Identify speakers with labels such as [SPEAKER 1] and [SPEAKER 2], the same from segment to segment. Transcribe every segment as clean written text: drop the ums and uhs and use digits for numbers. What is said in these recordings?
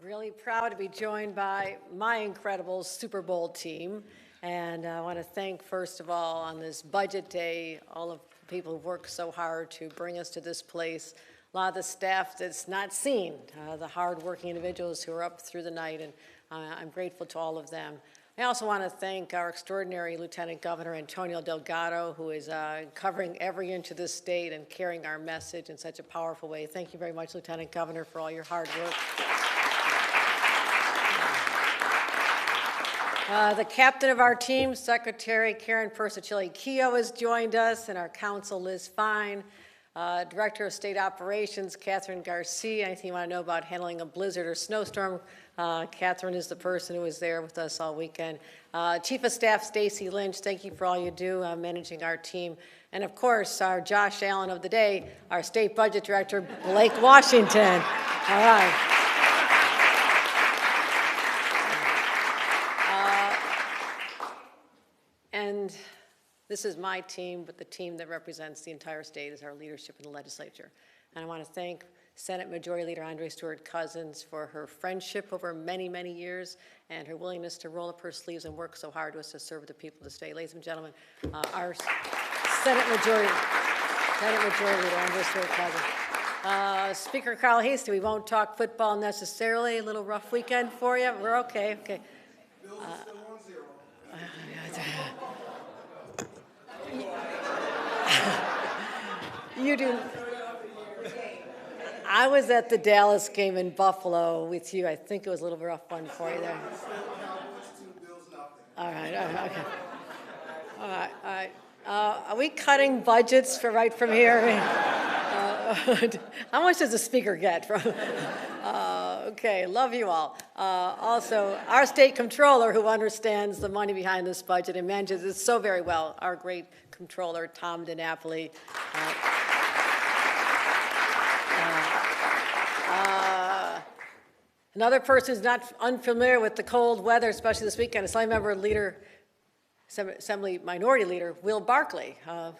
[SPEAKER 1] Really proud to be joined by my incredible Super Bowl team. And I want to thank, first of all, on this budget day, all of the people who've worked so hard to bring us to this place. A lot of the staff that's not seen, the hard-working individuals who are up through the night, and I'm grateful to all of them. I also want to thank our extraordinary Lieutenant Governor Antonio Delgado, who is covering every inch of this state and carrying our message in such a powerful way. Thank you very much, Lieutenant Governor, for all your hard work. The captain of our team, Secretary Karen Persichelli-Keough, has joined us, and our counsel, Liz Fine. Director of State Operations, Catherine Garcia. Anything you want to know about handling a blizzard or snowstorm, Catherine is the person who was there with us all weekend. Chief of Staff, Stacy Lynch, thank you for all you do managing our team. And of course, our Josh Allen of the day, our State Budget Director, Blake Washington. All right. And this is my team, but the team that represents the entire state is our leadership in the legislature. And I want to thank Senate Majority Leader Andre Stewart-Cousins for her friendship over many, many years and her willingness to roll up her sleeves and work so hard to serve the people of the state. Ladies and gentlemen, our Senate Majority Leader Andre Stewart-Cousins. Speaker Carl Hasty, we won't talk football necessarily. A little rough weekend for you. We're okay. Okay.
[SPEAKER 2] Bills are still on zero.
[SPEAKER 1] You do. I was at the Dallas game in Buffalo with you. I think it was a little rough one for you there. All right, okay. All right. Are we cutting budgets right from here? How much does the speaker get from? Okay, love you all. Also, our state controller, who understands the money behind this budget and manages it so very well, our great controller, Tom DiNapoli. Another person who's not unfamiliar with the cold weather, especially this weekend, Assembly Minority Leader Will Barkley. A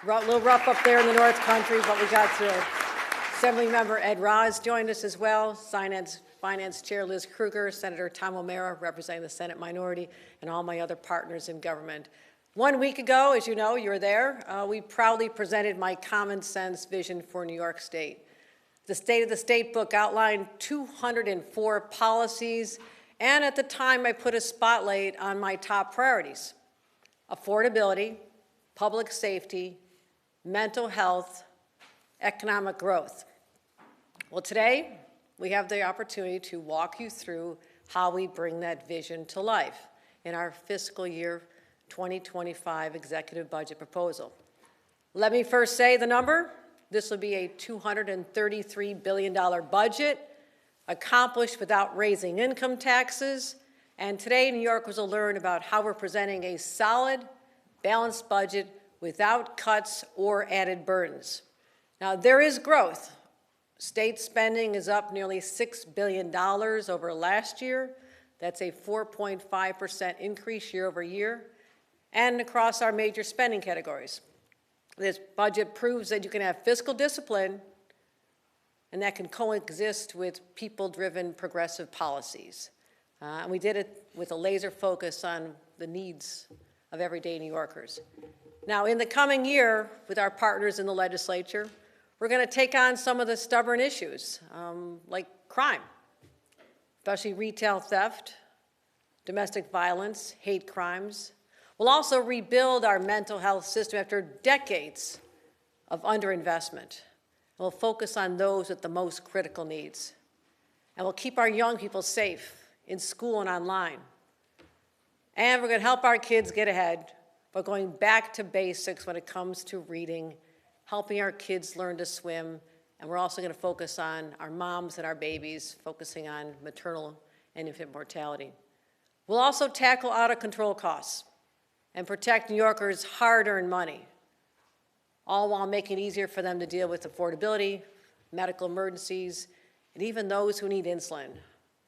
[SPEAKER 1] little rough up there in the North Country, but we got through it. Assembly Member Ed Roz joined us as well. Finance Chair Liz Krueger, Senator Tom O'Mara, representing the Senate minority, and all my other partners in government. 1 week ago, as you know, you were there, we proudly presented my common sense vision for New York State. The State of the State book outlined 204 policies, and at the time I put a spotlight on my top priorities: affordability, public safety, mental health, economic growth. Well, today we have the opportunity to walk you through how we bring that vision to life in our fiscal year 2025 executive budget proposal. Let me first say the number. This will be a $233 billion budget accomplished without raising income taxes. And today, New Yorkers will learn about how we're presenting a solid, balanced budget without cuts or added burdens. Now, there is growth. State spending is up nearly $6 billion over last year. That's a 4.5% increase year over year, and across our major spending categories. This budget proves that you can have fiscal discipline and that can coexist with people-driven progressive policies. And we did it with a laser focus on the needs of everyday New Yorkers. Now, in the coming year, with our partners in the legislature, we're going to take on some of the stubborn issues, like crime, especially retail theft, domestic violence, hate crimes. We'll also rebuild our mental health system after decades of underinvestment. We'll focus on those with the most critical needs. And we'll keep our young people safe in school and online. And we're going to help our kids get ahead by going back to basics when it comes to reading, helping our kids learn to swim, and we're also going to focus on our moms and our babies, focusing on maternal and infant mortality. We'll also tackle out-of-control costs and protect New Yorkers' hard-earned money, all while making it easier for them to deal with affordability, medical emergencies, and even those who need insulin,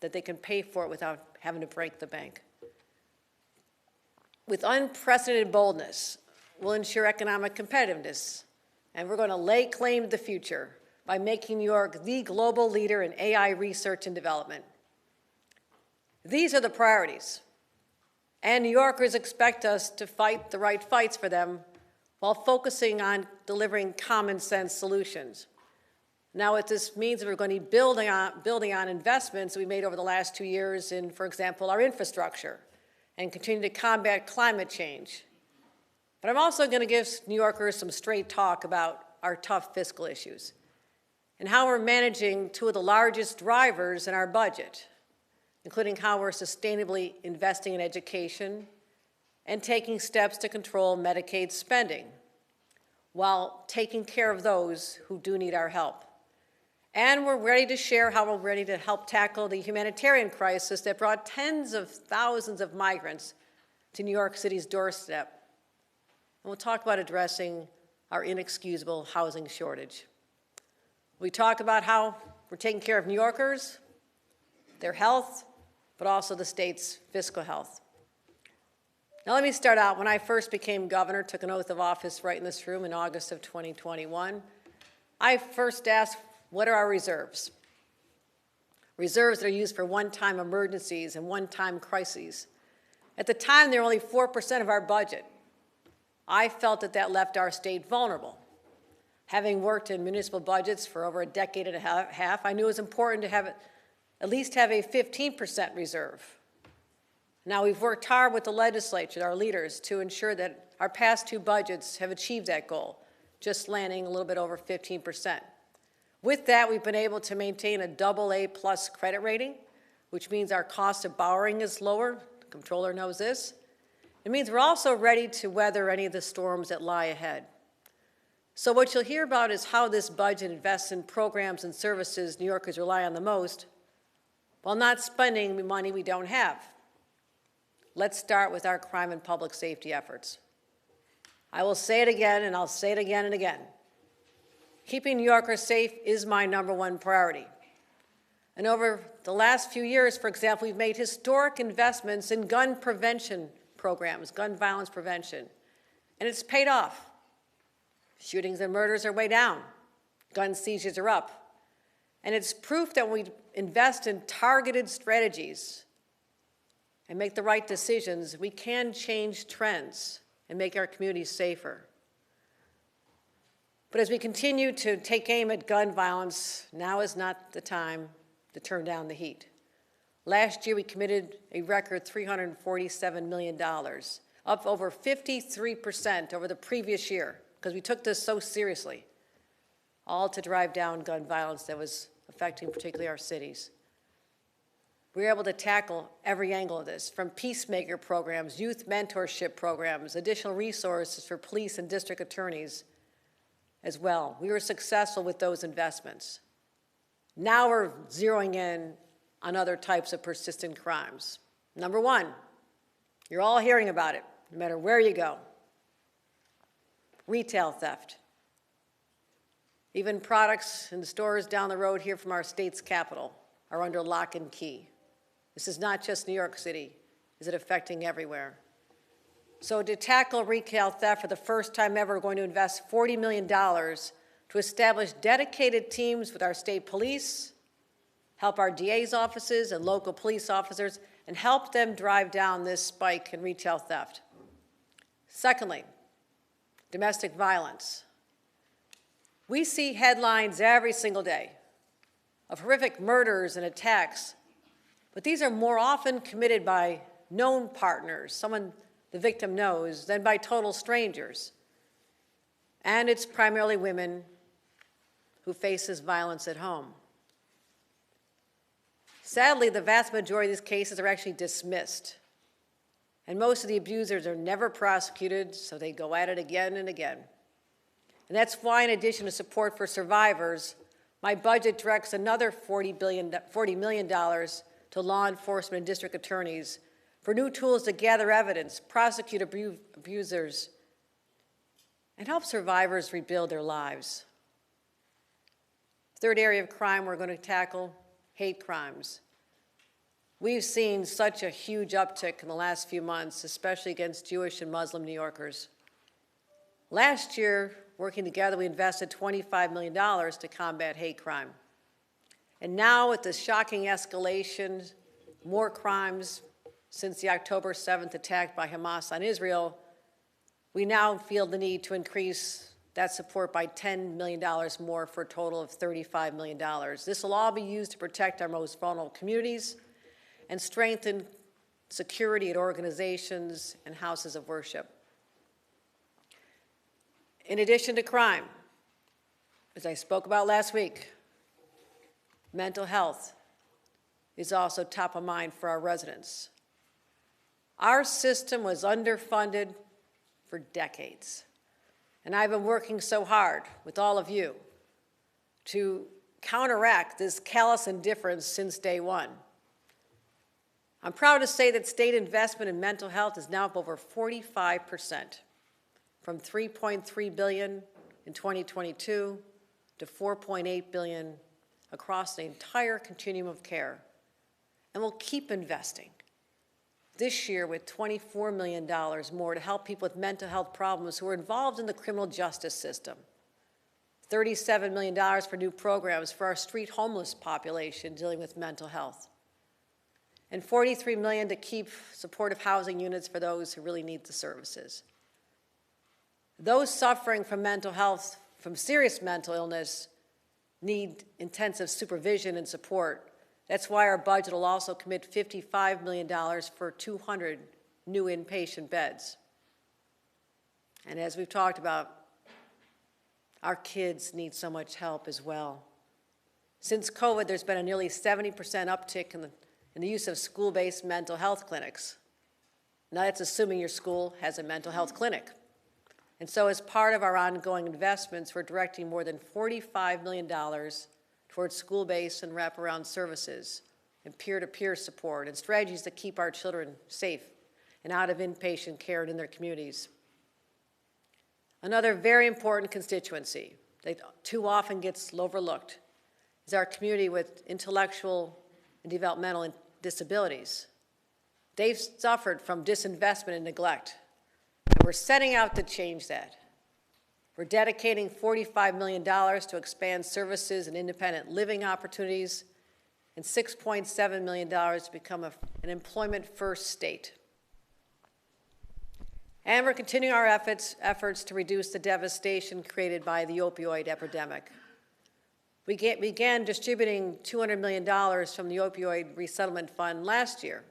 [SPEAKER 1] that they can pay for it without having to break the bank. With unprecedented boldness, we'll ensure economic competitiveness, and we're going to lay claim to the future by making New York the global leader in AI research and development. These are the priorities, and New Yorkers expect us to fight the right fights for them while focusing on delivering common sense solutions. Now, what this means is we're going to be building on investments we made over the last 2 years in, for example, our infrastructure, and continue to combat climate change. But I'm also going to give New Yorkers some straight talk about our tough fiscal issues and how we're managing two of the largest drivers in our budget, including how we're sustainably investing in education and taking steps to control Medicaid spending while taking care of those who do need our help. And we're ready to share how we're ready to help tackle the humanitarian crisis that brought tens of thousands of migrants to New York City's doorstep. And we'll talk about addressing our inexcusable housing shortage. We talk about how we're taking care of New Yorkers, their health, but also the state's fiscal health. Now let me start out. When I first became governor, took an oath of office right in this room in August of 2021, I first asked, what are our reserves? Reserves that are used for one-time emergencies and one-time crises. At the time, they were only 4% of our budget. I felt that that left our state vulnerable. Having worked in municipal budgets for over a decade and a half, I knew it was important to have at least have a 15% reserve. Now, we've worked hard with the legislature, our leaders, to ensure that our past 2 budgets have achieved that goal, just landing a little bit over 15%. With that, we've been able to maintain a AA+ credit rating, which means our cost of borrowing is lower. The comptroller knows this. It means we're also ready to weather any of the storms that lie ahead. So what you'll hear about is how this budget invests in programs and services New Yorkers rely on the most, while not spending money we don't have. Let's start with our crime and public safety efforts. I will say it again, and I'll say it again and again. Keeping New Yorkers safe is my #1 priority. And over the last few years, for example, we've made historic investments in gun prevention programs, gun violence prevention, and it's paid off. Shootings and murders are way down. Gun seizures are up. And it's proof that when we invest in targeted strategies and make the right decisions, we can change trends and make our communities safer. But as we continue to take aim at gun violence, now is not the time to turn down the heat. Last year, we committed a record $347 million, up over 53% over the previous year, because we took this so seriously, all to drive down gun violence that was affecting particularly our cities. We were able to tackle every angle of this, from peacemaker programs, youth mentorship programs, additional resources for police and district attorneys as well. We were successful with those investments. Now we're zeroing in on other types of persistent crimes. #1, you're all hearing about it, no matter where you go. Retail theft. Even products in the stores down the road here from our state's capital are under lock and key. This is not just New York City. Is it affecting everywhere? So to tackle retail theft for the first time ever, we're going to invest $40 million to establish dedicated teams with our state police, help our DA's offices and local police officers, and help them drive down this spike in retail theft. Secondly, domestic violence. We see headlines every single day of horrific murders and attacks, but these are more often committed by known partners, someone the victim knows, than by total strangers. And it's primarily women who face this violence at home. Sadly, the vast majority of these cases are actually dismissed. And most of the abusers are never prosecuted, so they go at it again and again. And that's why, in addition to support for survivors, my budget directs another $40 million to law enforcement and district attorneys for new tools to gather evidence, prosecute abusers, and help survivors rebuild their lives. Third area of crime we're going to tackle, hate crimes. We've seen such a huge uptick in the last few months, especially against Jewish and Muslim New Yorkers. Last year, working together, we invested $25 million to combat hate crime. And now with the shocking escalation, more crimes since the October 7th attack by Hamas on Israel, we now feel the need to increase that support by $10 million more for a total of $35 million. This will all be used to protect our most vulnerable communities and strengthen security at organizations and houses of worship. In addition to crime, as I spoke about last week, mental health is also top of mind for our residents. Our system was underfunded for decades, and I've been working so hard with all of you to counteract this callous indifference since day one. I'm proud to say that state investment in mental health is now up over 45%, from $3.3 billion in 2022 to $4.8 billion across the entire continuum of care. And we'll keep investing this year with $24 million more to help people with mental health problems who are involved in the criminal justice system. $37 million for new programs for our street homeless population dealing with mental health. And $43 million to keep supportive housing units for those who really need the services. Those suffering from mental health, from serious mental illness, need intensive supervision and support. That's why our budget will also commit $55 million for 200 new inpatient beds. And as we've talked about, our kids need so much help as well. Since COVID, there's been a nearly 70% uptick in the use of school-based mental health clinics. Now that's assuming your school has a mental health clinic. And so as part of our ongoing investments, we're directing more than $45 million towards school-based and wraparound services and peer-to-peer support and strategies that keep our children safe and out of inpatient care and in their communities. Another very important constituency that too often gets overlooked is our community with intellectual and developmental disabilities. They've suffered from disinvestment and neglect, and we're setting out to change that. We're dedicating $45 million to expand services and independent living opportunities, and $6.7 million to become an employment-first state. And we're continuing our efforts to reduce the devastation created by the opioid epidemic. We began distributing $200 million from the Opioid Resettlement Fund last year.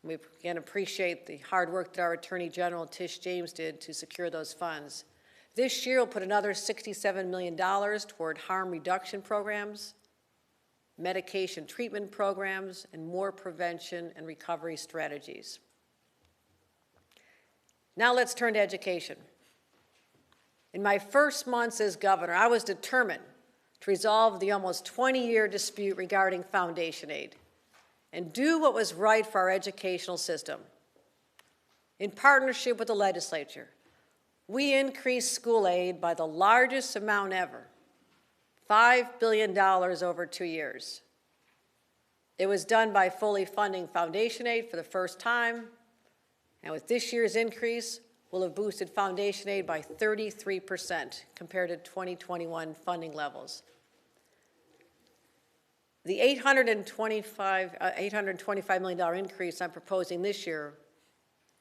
[SPEAKER 1] We again appreciate the hard work that our Attorney General Tish James did to secure those funds. This year, we'll put another $67 million toward harm reduction programs, medication treatment programs, and more prevention and recovery strategies. Now let's turn to education. In my first months as governor, I was determined to resolve the almost 20-year dispute regarding foundation aid and do what was right for our educational system. In partnership with the legislature, we increased school aid by the largest amount ever, $5 billion over 2 years. It was done by fully funding foundation aid for the first time, and with this year's increase, we'll have boosted foundation aid by 33% compared to 2021 funding levels. The $825 million increase I'm proposing this year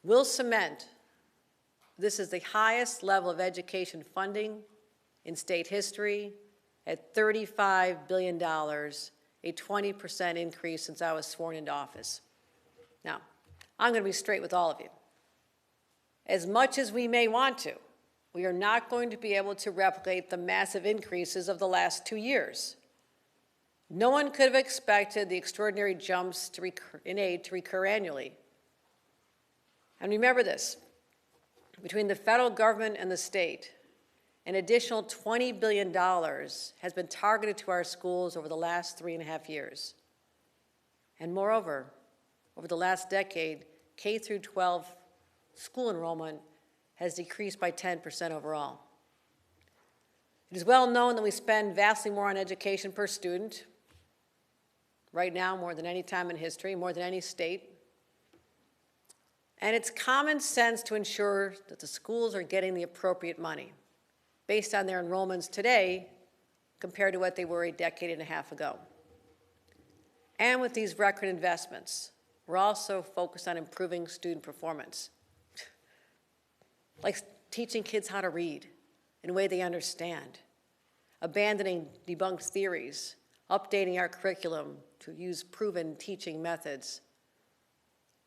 [SPEAKER 1] will cement this is the highest level of education funding in state history at $35 billion, a 20% increase since I was sworn into office. Now, I'm going to be straight with all of you. As much as we may want to, we are not going to be able to replicate the massive increases of the last 2 years. No one could have expected the extraordinary jumps in aid to recur annually. And remember this, between the federal government and the state, an additional $20 billion has been targeted to our schools over the last 3.5 years. And moreover, over the last decade, K through 12 school enrollment has decreased by 10% overall. It is well known that we spend vastly more on education per student, right now more than any time in history, more than any state. And it's common sense to ensure that the schools are getting the appropriate money. based on their enrollments today compared to what they were a decade and a half ago. And with these record investments, we're also focused on improving student performance, like teaching kids how to read in a way they understand, abandoning debunked theories, updating our curriculum to use proven teaching methods.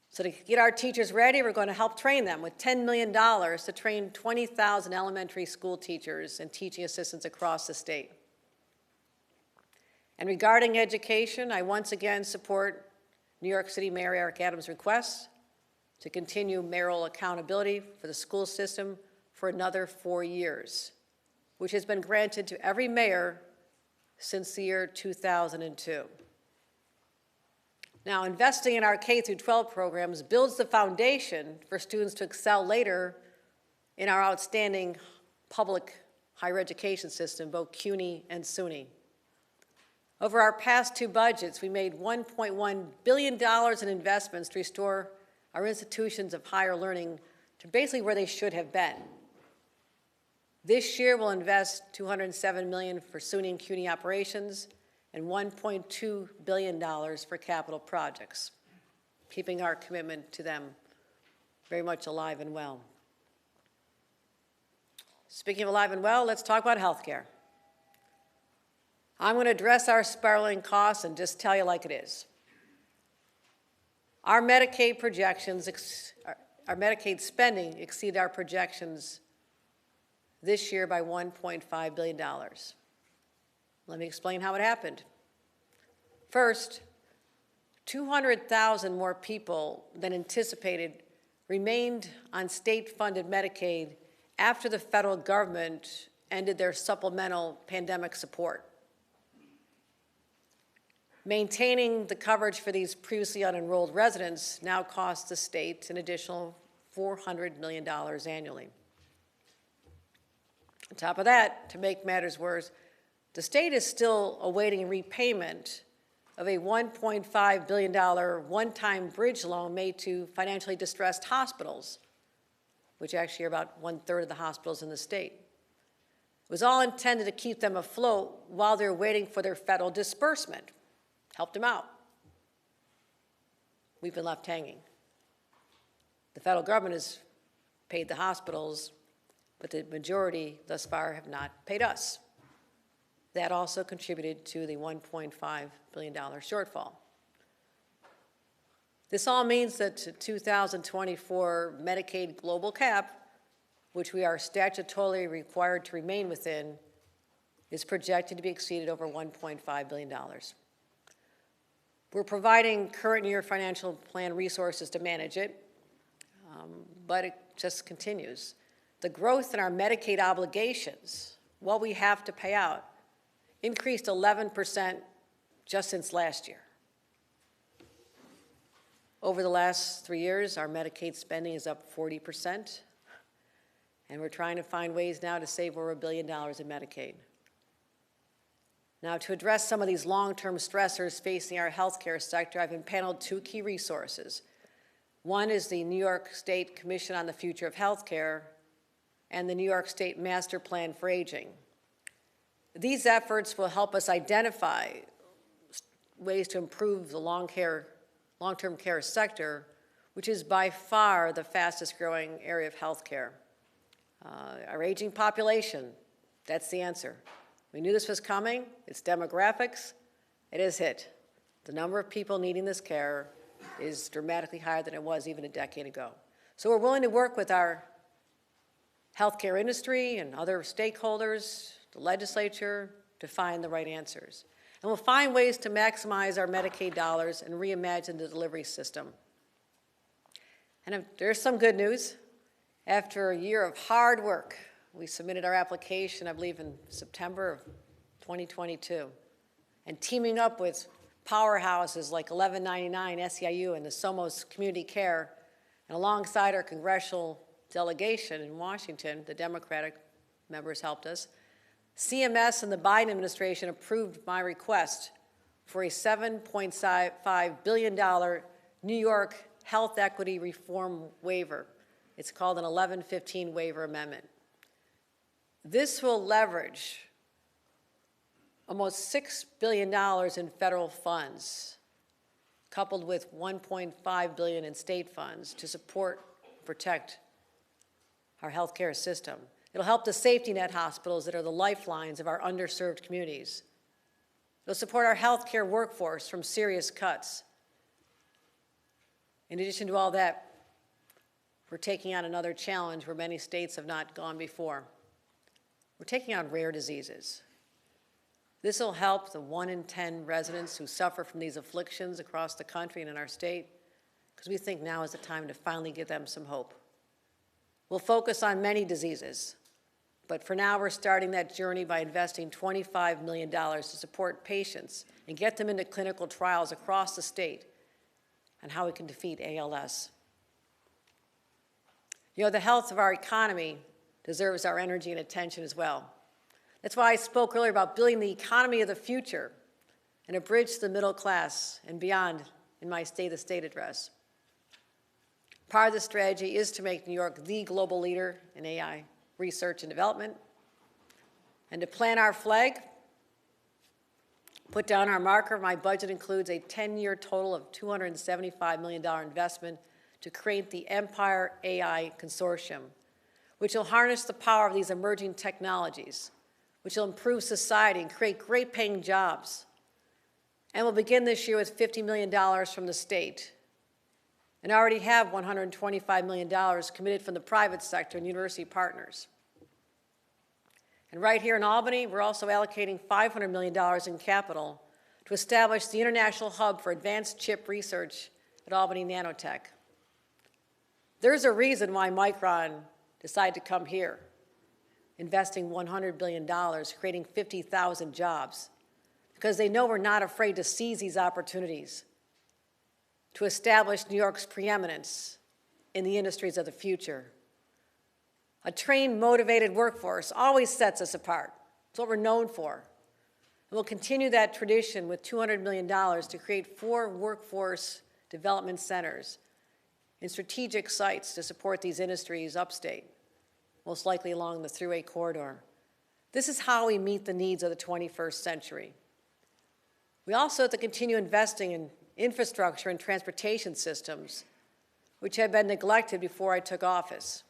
[SPEAKER 1] So to get our teachers ready, we're going to help train them with $10 million to train 20,000 elementary school teachers and teaching assistants across the state. And regarding education, I once again support New York City Mayor Eric Adams' request to continue mayoral accountability for the school system for another 4 years, which has been granted to every mayor since the year 2002. Now, investing in our K-12 programs builds the foundation for students to excel later in our outstanding public higher education system, both CUNY and SUNY. Over our past 2 budgets, we made $1.1 billion in investments to restore our institutions of higher learning to basically where they should have been. This year, we'll invest $207 million for SUNY and CUNY operations and $1.2 billion for capital projects, keeping our commitment to them very much alive and well. Speaking of alive and well, let's talk about health care. I'm going to address our spiraling costs and just tell you like it is. Our Medicaid projections, our Medicaid spending exceeded our projections this year by $1.5 billion. Let me explain how it happened. First, 200,000 more people than anticipated remained on state-funded Medicaid after the federal government ended their supplemental pandemic support. Maintaining the coverage for these previously unenrolled residents now costs the state an additional $400 million annually. On top of that, to make matters worse, the state is still awaiting repayment of a $1.5 billion one-time bridge loan made to financially distressed hospitals, which actually are about 1/3 of the hospitals in the state. It was all intended to keep them afloat while they're waiting for their federal disbursement. Helped them out. We've been left hanging. The federal government has paid the hospitals, but the majority thus far have not paid us. That also contributed to the $1.5 billion shortfall. This all means that the 2024 Medicaid global cap, which we are statutorily required to remain within, is projected to be exceeded over $1.5 billion. We're providing current year financial plan resources to manage it, but it just continues. The growth in our Medicaid obligations, what we have to pay out, increased 11% just since last year. Over the last 3 years, our Medicaid spending is up 40%, and we're trying to find ways now to save over $1 billion in Medicaid. Now, to address some of these long-term stressors facing our healthcare sector, I've impaneled 2 key resources. One is the New York State Commission on the Future of Healthcare and the New York State Master Plan for Aging. These efforts will help us identify ways to improve the long-term care sector, which is by far the fastest growing area of healthcare. Our aging population, that's the answer. We knew this was coming. It's demographics. It has hit. The number of people needing this care is dramatically higher than it was even a decade ago. So we're willing to work with our healthcare industry and other stakeholders, the legislature, to find the right answers. And we'll find ways to maximize our Medicaid dollars and reimagine the delivery system. And there's some good news. After a year of hard work, we submitted our application, I believe, in September of 2022. And teaming up with powerhouses like 1199 SEIU and the Somos Community Care, and alongside our congressional delegation in Washington, the Democratic members helped us, CMS and the Biden administration approved my request for a $7.5 billion New York Health Equity Reform Waiver. It's called an 1115 Waiver Amendment. This will leverage almost $6 billion in federal funds, coupled with $1.5 billion in state funds to support and protect our healthcare system. It'll help the safety net hospitals that are the lifelines of our underserved communities. It'll support our healthcare workforce from serious cuts. In addition to all that, we're taking on another challenge where many states have not gone before. We're taking on rare diseases. This will help the 1 in 10 residents who suffer from these afflictions across the country and in our state, because we think now is the time to finally give them some hope. We'll focus on many diseases, but for now we're starting that journey by investing $25 million to support patients and get them into clinical trials across the state on how we can defeat ALS. You know, the health of our economy deserves our energy and attention as well. That's why I spoke earlier about building the economy of the future and a bridge to the middle class and beyond in my State of the State address. Part of the strategy is to make New York the global leader in AI research and development, and to plant our flag, put down our marker. My budget includes a 10-year total of $275 million investment to create the Empire AI Consortium, which will harness the power of these emerging technologies, which will improve society and create great paying jobs. And we'll begin this year with $50 million from the state, and already have $125 million committed from the private sector and university partners. And right here in Albany, we're also allocating $500 million in capital to establish the International Hub for Advanced Chip Research at Albany Nanotech. There's a reason why Micron decided to come here, investing $100 billion, creating 50,000 jobs, because they know we're not afraid to seize these opportunities to establish New York's preeminence in the industries of the future. A trained, motivated workforce always sets us apart. It's what we're known for. And we'll continue that tradition with $200 million to create 4 workforce development centers in strategic sites to support these industries upstate, most likely along the Thruway corridor. This is how we meet the needs of the 21st century. We also have to continue investing in infrastructure and transportation systems, which had been neglected before I took office.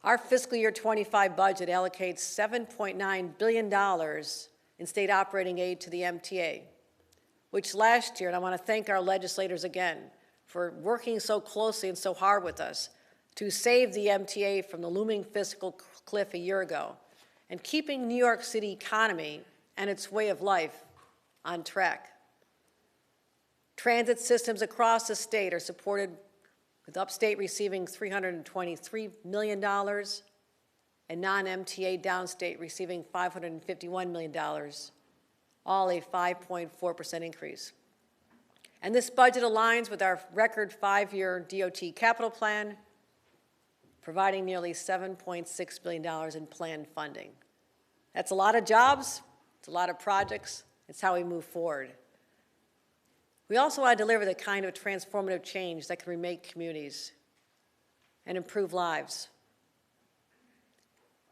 [SPEAKER 1] Our fiscal year 25 budget allocates $7.9 billion in state operating aid to the MTA, which last year, and I want to thank our legislators again for working so closely and so hard with us to save the MTA from the looming fiscal cliff a year ago and keeping New York City economy and its way of life on track. Transit systems across the state are supported, with upstate receiving $323 million and non-MTA downstate receiving $551 million, all a 5.4% increase. And this budget aligns with our record 5-year DOT capital plan, providing nearly $7.6 billion in planned funding. That's a lot of jobs, it's a lot of projects, it's how we move forward. We also want to deliver the kind of transformative change that can remake communities and improve lives.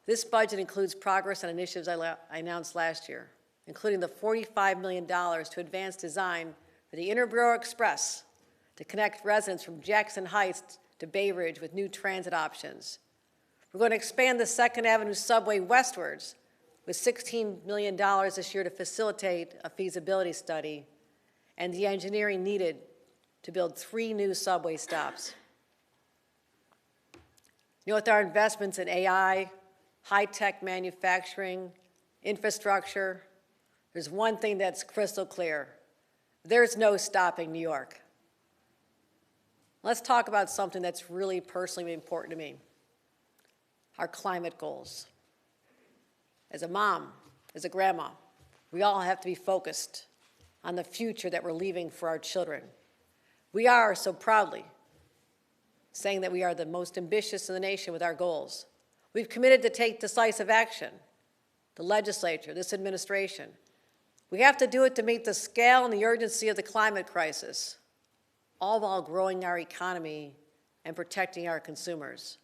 [SPEAKER 1] This budget includes progress on initiatives I announced last year, including the $45 million to advance design for the Interborough Express to connect residents from Jackson Heights to Bay Ridge with new transit options. We're going to expand the 2nd Avenue subway westwards with $16 million this year to facilitate a feasibility study and the engineering needed to build 3 new subway stops. You know, with our investments in AI, high-tech manufacturing, infrastructure, there's one thing that's crystal clear. There's no stopping New York. Let's talk about something that's really personally important to me, our climate goals. As a mom, as a grandma, we all have to be focused on the future that we're leaving for our children. We are so proudly saying that we are the most ambitious in the nation with our goals. We've committed to take decisive action, the legislature, this administration. We have to do it to meet the scale and the urgency of the climate crisis, all while growing our economy and protecting our consumers.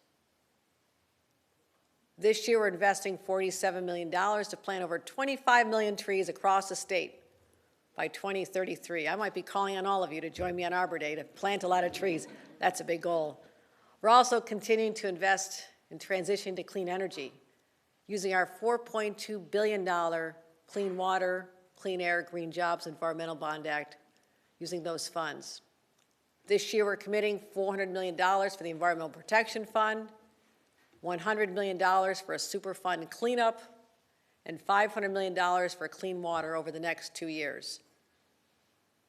[SPEAKER 1] This year, we're investing $47 million to plant over 25 million trees across the state by 2033. I might be calling on all of you to join me on Arbor Day to plant a lot of trees. That's a big goal. We're also continuing to invest in transition to clean energy, using our $4.2 billion Clean Water, Clean Air, Green Jobs, Environmental Bond Act, using those funds. This year, we're committing $400 million for the Environmental Protection Fund, $100 million for a Superfund cleanup, and $500 million for clean water over the next 2 years.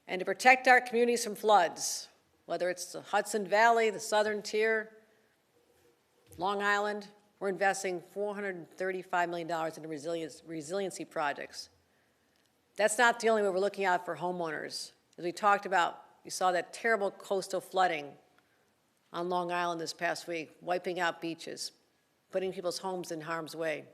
[SPEAKER 1] And to protect our communities from floods, whether it's the Hudson Valley, the Southern Tier, Long Island, we're investing $435 million into resiliency projects. That's not the only way we're looking out for homeowners. As we talked about, you saw that terrible coastal flooding on Long Island this past week, wiping out beaches, putting people's homes in harm's way.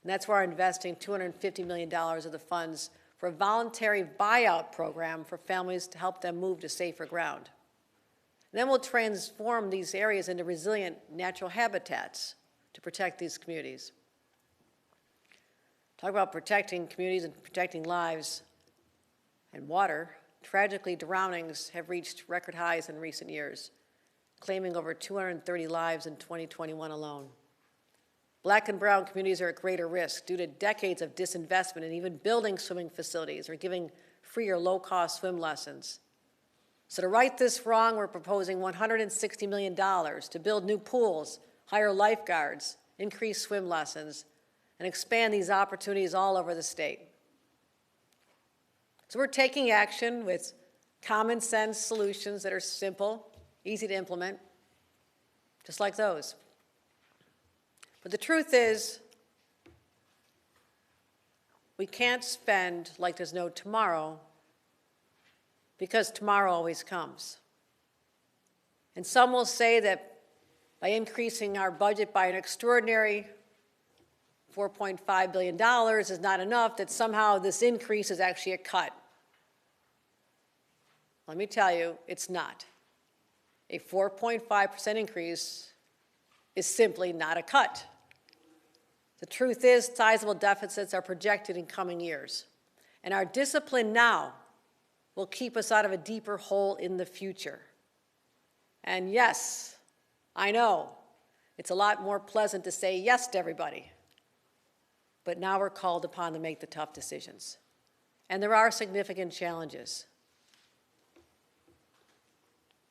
[SPEAKER 1] And that's why we're investing $250 million of the funds for a voluntary buyout program for families to help them move to safer ground. And then we'll transform these areas into resilient natural habitats to protect these communities. Talk about protecting communities and protecting lives and water. Tragically, drownings have reached record highs in recent years, claiming over 230 lives in 2021 alone. Black and brown communities are at greater risk due to decades of disinvestment in even building swimming facilities or giving free or low-cost swim lessons. So to right this wrong, we're proposing $160 million to build new pools, hire lifeguards, increase swim lessons, and expand these opportunities all over the state. So we're taking action with common sense solutions that are simple, easy to implement, just like those. But the truth is, we can't spend like there's no tomorrow, because tomorrow always comes. And some will say that by increasing our budget by an extraordinary $4.5 billion is not enough, that somehow this increase is actually a cut. Let me tell you, it's not. A 4.5% increase is simply not a cut. The truth is, sizable deficits are projected in coming years, and our discipline now will keep us out of a deeper hole in the future. And yes, I know, it's a lot more pleasant to say yes to everybody, but now we're called upon to make the tough decisions. And there are significant challenges.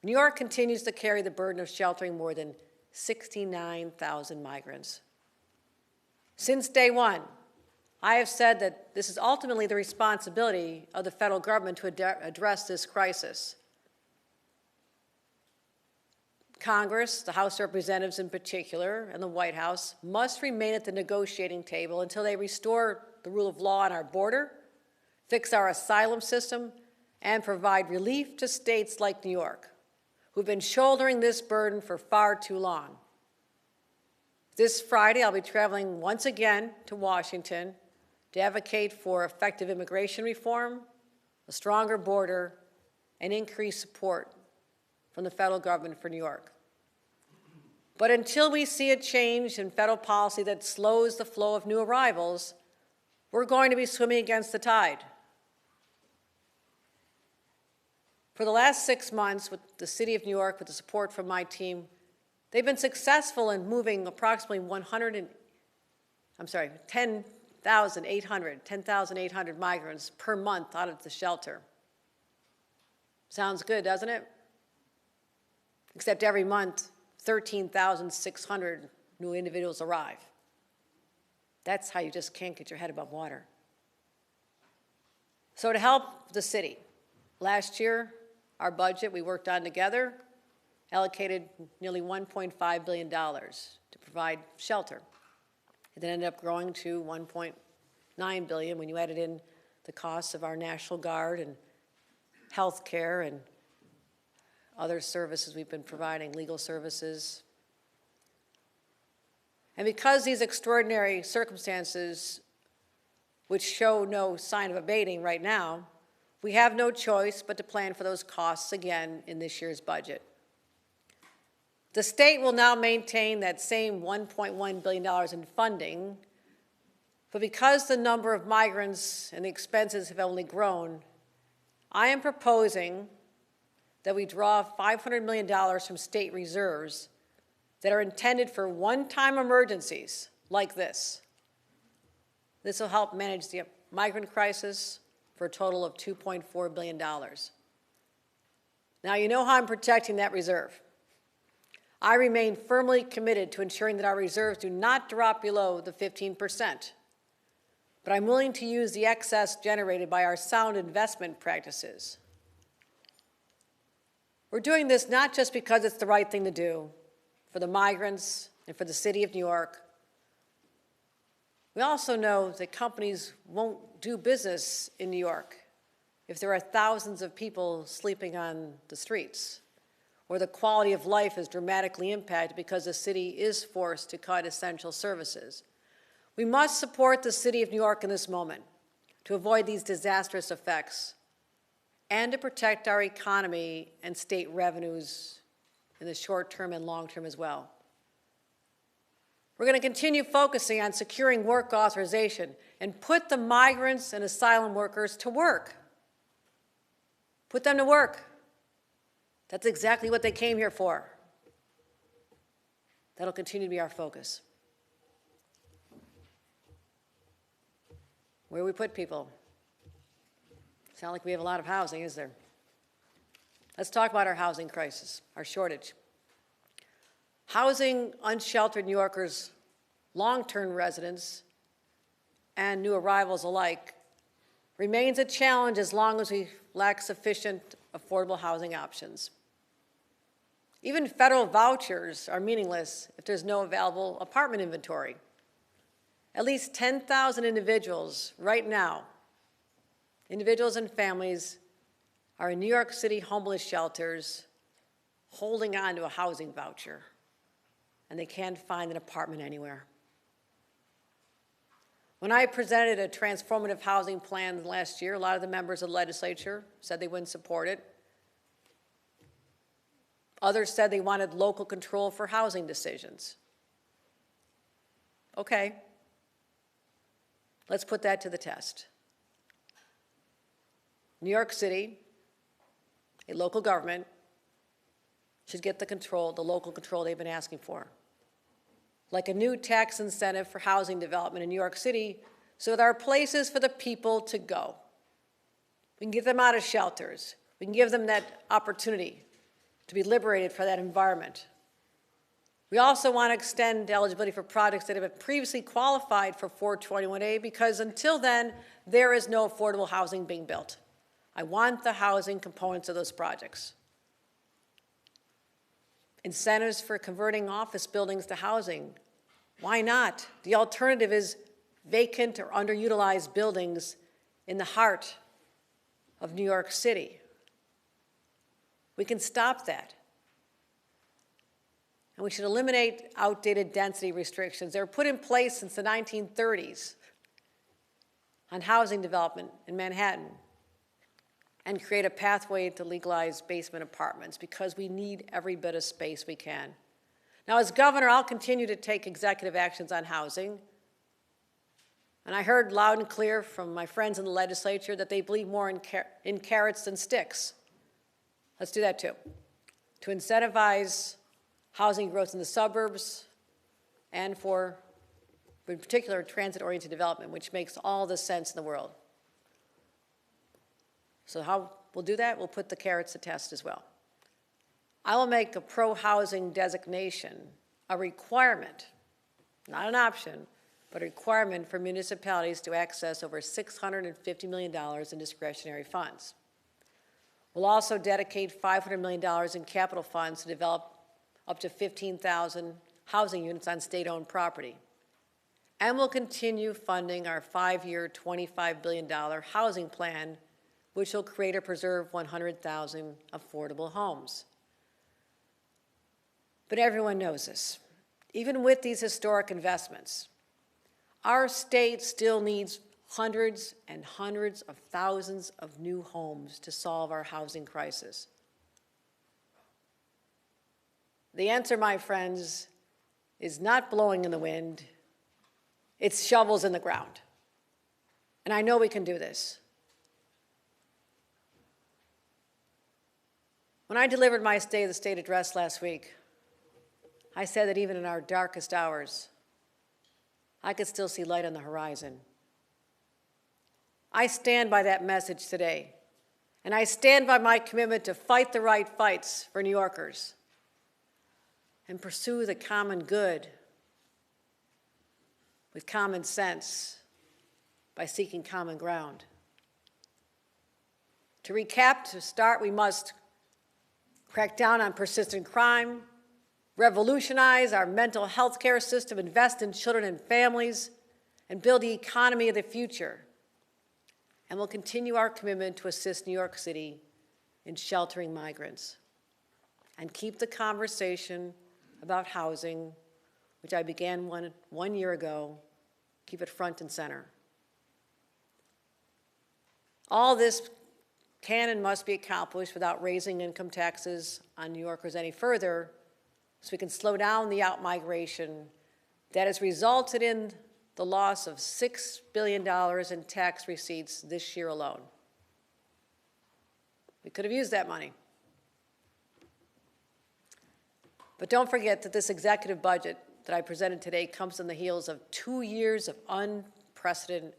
[SPEAKER 1] New York continues to carry the burden of sheltering more than 69,000 migrants. Since day one, I have said that this is ultimately the responsibility of the federal government to address this crisis. Congress, the House of Representatives in particular, and the White House must remain at the negotiating table until they restore the rule of law on our border, fix our asylum system, and provide relief to states like New York, who've been shouldering this burden for far too long. This Friday, I'll be traveling once again to Washington to advocate for effective immigration reform, a stronger border, and increased support from the federal government for New York. But until we see a change in federal policy that slows the flow of new arrivals, we're going to be swimming against the tide. For the last 6 months, with the City of New York, with the support from my team, they've been successful in moving approximately 10,800 migrants per month out of the shelter. Sounds good, doesn't it? Except every month, 13,600 new individuals arrive. That's how you just can't get your head above water. So to help the city, last year, our budget we worked on together allocated nearly $1.5 billion to provide shelter. It then ended up growing to $1.9 billion when you added in the costs of our National Guard and health care and other services we've been providing, legal services. And because these extraordinary circumstances, which show no sign of abating right now, we have no choice but to plan for those costs again in this year's budget. The state will now maintain that same $1.1 billion in funding, but because the number of migrants and the expenses have only grown, I am proposing that we draw $500 million from state reserves that are intended for one-time emergencies like this. This will help manage the migrant crisis for a total of $2.4 billion. Now, you know how I'm protecting that reserve. I remain firmly committed to ensuring that our reserves do not drop below the 15%. But I'm willing to use the excess generated by our sound investment practices. We're doing this not just because it's the right thing to do for the migrants and for the city of New York. We also know that companies won't do business in New York if there are thousands of people sleeping on the streets, or the quality of life is dramatically impacted because the city is forced to cut essential services. We must support the city of New York in this moment to avoid these disastrous effects and to protect our economy and state revenues in the short term and long term as well. We're going to continue focusing on securing work authorization and put the migrants and asylum workers to work. Put them to work. That's exactly what they came here for. That'll continue to be our focus. Where do we put people? It's not like we have a lot of housing, is there? Let's talk about our housing crisis, our shortage. Housing unsheltered New Yorkers, long-term residents, and new arrivals alike remains a challenge as long as we lack sufficient affordable housing options. Even federal vouchers are meaningless if there's no available apartment inventory. At least 10,000 individuals right now, individuals and families, are in New York City homeless shelters holding on to a housing voucher, and they can't find an apartment anywhere. When I presented a transformative housing plan last year, a lot of the members of the legislature said they wouldn't support it. Others said they wanted local control for housing decisions. Okay, let's put that to the test. New York City, a local government, should get the local control they've been asking for. Like a new tax incentive for housing development in New York City, so there are places for the people to go. We can get them out of shelters. We can give them that opportunity to be liberated from that environment. We also want to extend eligibility for projects that have been previously qualified for 421A, because until then, there is no affordable housing being built. I want the housing components of those projects. Incentives for converting office buildings to housing. Why not? The alternative is vacant or underutilized buildings in the heart of New York City. We can stop that. And we should eliminate outdated density restrictions. They were put in place since the 1930s on housing development in Manhattan, and create a pathway to legalize basement apartments, because we need every bit of space we can. Now, as governor, I'll continue to take executive actions on housing. And I heard loud and clear from my friends in the legislature that they believe more in carrots than sticks. Let's do that too. To incentivize housing growth in the suburbs, and for, in particular, transit-oriented development, which makes all the sense in the world. So how we'll do that? We'll put the carrots to test as well. I will make a pro-housing designation a requirement, not an option, but a requirement for municipalities to access over $650 million in discretionary funds. We'll also dedicate $500 million in capital funds to develop up to 15,000 housing units on state-owned property. And we'll continue funding our 5-year, $25 billion housing plan, which will create or preserve 100,000 affordable homes. But everyone knows this. Even with these historic investments, our state still needs hundreds and hundreds of thousands of new homes to solve our housing crisis. The answer, my friends, is not blowing in the wind. It's shovels in the ground. And I know we can do this. When I delivered my State of the State address last week, I said that even in our darkest hours, I could still see light on the horizon. I stand by that message today, and I stand by my commitment to fight the right fights for New Yorkers and pursue the common good with common sense by seeking common ground. To recap, to start, we must crack down on persistent crime, revolutionize our mental health care system, invest in children and families, and build the economy of the future. And we'll continue our commitment to assist New York City in sheltering migrants and keep the conversation about housing, which I began one year ago, keep it front and center. All this can and must be accomplished without raising income taxes on New Yorkers any further, so we can slow down the outmigration that has resulted in the loss of $6 billion in tax receipts this year alone. We could have used that money. But don't forget that this executive budget that I presented today comes on the heels of 2 years of unprecedented,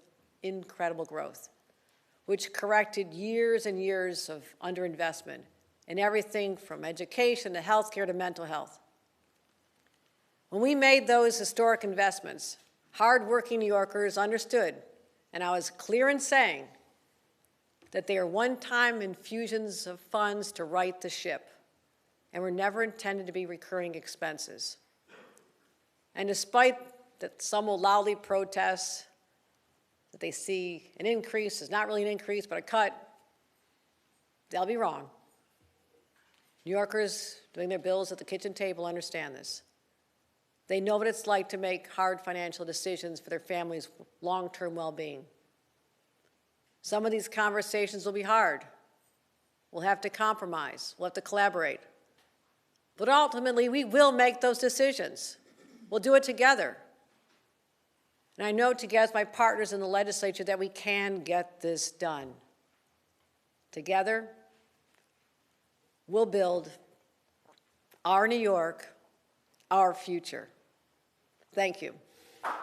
[SPEAKER 1] incredible growth, which corrected years and years of underinvestment in everything from education to healthcare to mental health. When we made those historic investments, hardworking New Yorkers understood, and I was clear in saying, that they are one-time infusions of funds to right the ship and were never intended to be recurring expenses. And despite that some will loudly protest that they see an increase is not really an increase, but a cut, they'll be wrong. New Yorkers doing their bills at the kitchen table understand this. They know what it's like to make hard financial decisions for their family's long-term well-being. Some of these conversations will be hard. We'll have to compromise. We'll have to collaborate. But ultimately, we will make those decisions. We'll do it together. And I know together with my partners in the legislature that we can get this done. Together, we'll build our New York, our future. Thank you. Thank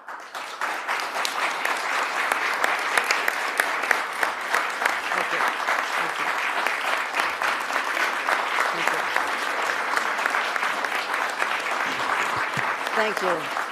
[SPEAKER 1] you. Thank you. Thank you.